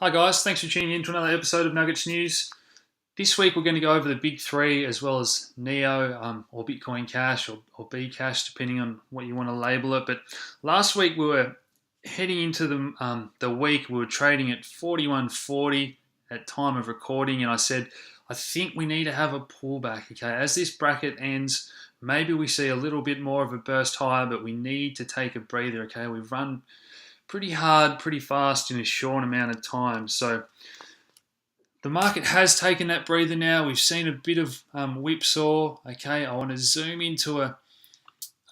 Hi guys, thanks for tuning in to another episode of Nuggets News. This week we're going to go over the big three as well as Neo or Bitcoin Cash or Bcash, depending on what you want to label it. But last week we were heading into the week, we were trading at 41.40 at time of recording, and I said I think we need to have a pullback. Okay, as this bracket ends, maybe we see a little bit more of a burst higher, but we need to take a breather. Okay, we've run pretty hard, pretty fast in a short amount of time. So the market has taken that breather now. We've seen a bit of whipsaw. Okay, I want to zoom into a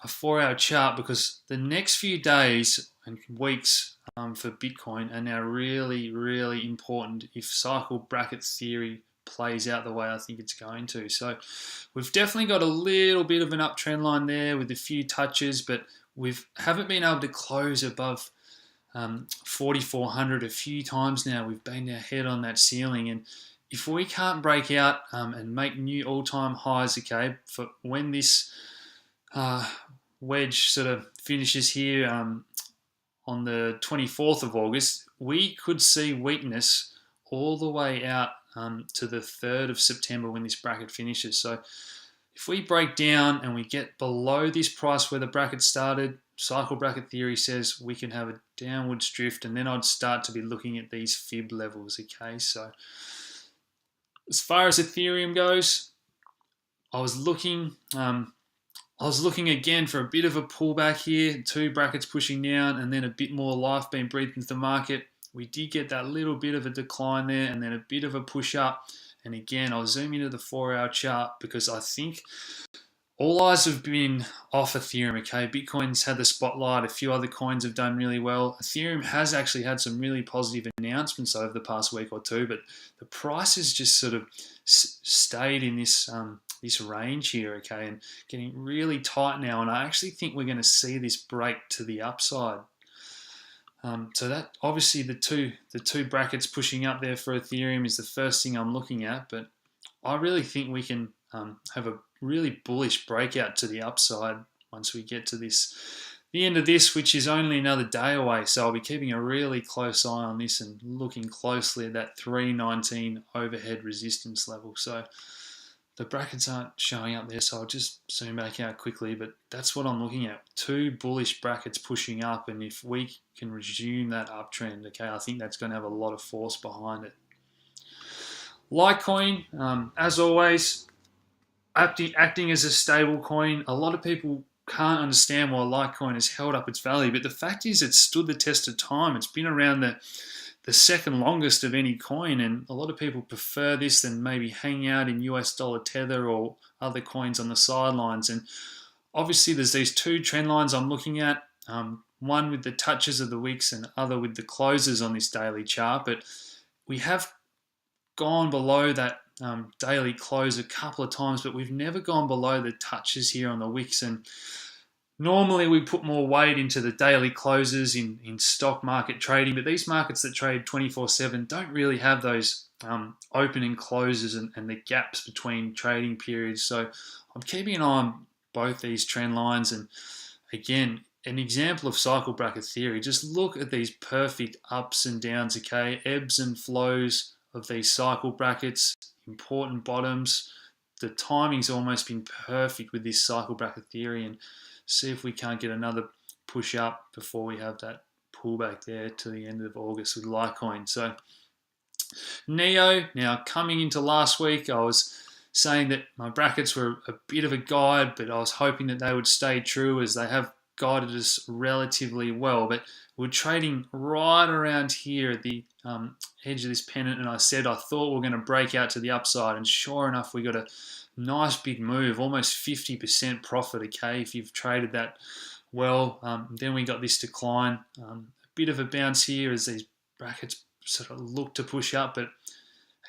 4-hour chart because the next few days and weeks for Bitcoin are now really, really important if cycle bracket theory plays out the way I think it's going to. So we've definitely got a little bit of an uptrend line there with a few touches, but we haven't been able to close above 4,400 a few times now. We've been our head on that ceiling, and if we can't break out and make new all-time highs, okay, for when this wedge sort of finishes here on the 24th of August, we could see weakness all the way out to the 3rd of September when this bracket finishes. So if we break down and we get below this price where the bracket started, cycle bracket theory says we can have a downwards drift, and then I'd start to be looking at these fib levels. Okay, so as far as Ethereum goes, I was looking again for a bit of a pullback here, two brackets pushing down, and then a bit more life being breathed into the market. We did get that little bit of a decline there, and then a bit of a push up. And again, I'll zoom into the 4-hour chart because I think all eyes have been off Ethereum, okay? Bitcoin's had the spotlight. A few other coins have done really well. Ethereum has actually had some really positive announcements over the past week or two, but the price has just sort of stayed in this range here, okay, and getting really tight now. And I actually think we're going to see this break to the upside. So that obviously the two brackets pushing up there for Ethereum is the first thing I'm looking at, but I really think we can have a really bullish breakout to the upside once we get to the end of this, which is only another day away. So I'll be keeping a really close eye on this and looking closely at that 319 overhead resistance level. So the brackets aren't showing up there, so I'll just zoom back out quickly, but that's what I'm looking at. Two bullish brackets pushing up, and if we can resume that uptrend, okay, I think that's going to have a lot of force behind it. Litecoin, as always, acting as a stable coin. A lot of people can't understand why Litecoin has held up its value, but the fact is it's stood the test of time. It's been around the second longest of any coin, and a lot of people prefer this than maybe hanging out in US dollar Tether or other coins on the sidelines. And obviously there's these two trend lines I'm looking at, one with the touches of the wicks and other with the closes on this daily chart, but we have gone below that daily close a couple of times, but we've never gone below the touches here on the wicks. And normally we put more weight into the daily closes in stock market trading, but these markets that trade 24/7 don't really have those open and closes and the gaps between trading periods. So I'm keeping an eye on both these trend lines. And again, an example of cycle bracket theory, just look at these perfect ups and downs, okay? Ebbs and flows of these cycle brackets, important bottoms. The timing's almost been perfect with this cycle bracket theory, and see if we can't get another push up before we have that pullback there to the end of August with Litecoin. So Neo, now coming into last week, I was saying that my brackets were a bit of a guide, but I was hoping that they would stay true as they have guided us relatively well. But we're trading right around here at the edge of this pennant, and I said I thought we were going to break out to the upside, and sure enough we got a nice big move, almost 50% profit, okay, if you've traded that well. Then we got this decline, a bit of a bounce here as these brackets sort of look to push up, but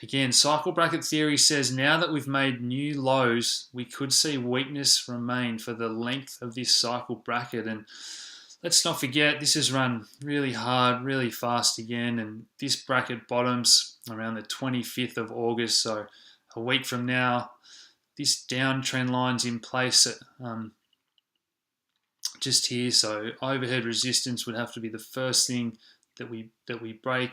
again, cycle bracket theory says now that we've made new lows, we could see weakness remain for the length of this cycle bracket. And let's not forget, this has run really hard, really fast again, and this bracket bottoms around the 25th of August, so a week from now. This downtrend line's in place at, just here, so overhead resistance would have to be the first thing that we break.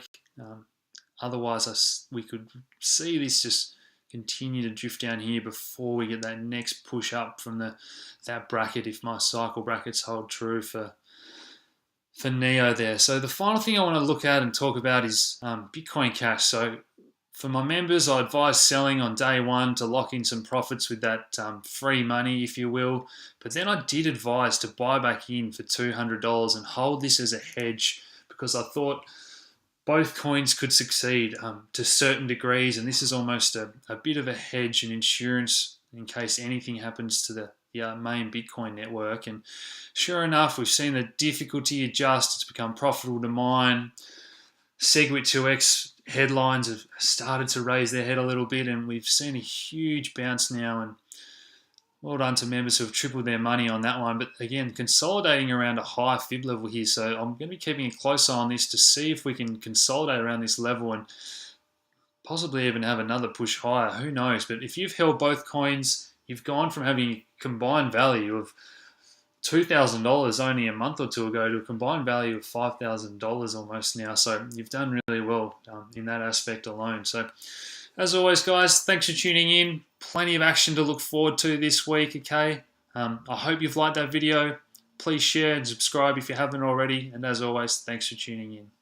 Otherwise, we could see this just continue to drift down here before we get that next push up from that bracket, if my cycle brackets hold true for NEO there. So the final thing I want to look at and talk about is Bitcoin Cash. So for my members, I advise selling on day one to lock in some profits with that free money, if you will. But then I did advise to buy back in for $200 and hold this as a hedge, because I thought both coins could succeed to certain degrees, and this is almost a bit of a hedge and insurance in case anything happens to the main Bitcoin network. And sure enough, we've seen the difficulty adjust. It's become profitable to mine. SegWit2x headlines have started to raise their head a little bit, and we've seen a huge bounce now, and well done to members who have tripled their money on that one. But again, consolidating around a high fib level here, so I'm going to be keeping a close eye on this to see if we can consolidate around this level and possibly even have another push higher. Who knows? But if you've held both coins, you've gone from having a combined value of $2,000 only a month or two ago to a combined value of $5,000 almost now. So you've done really well in that aspect alone. So as always, guys, thanks for tuning in. Plenty of action to look forward to this week, okay? I hope you've liked that video. Please share and subscribe if you haven't already. And as always, thanks for tuning in.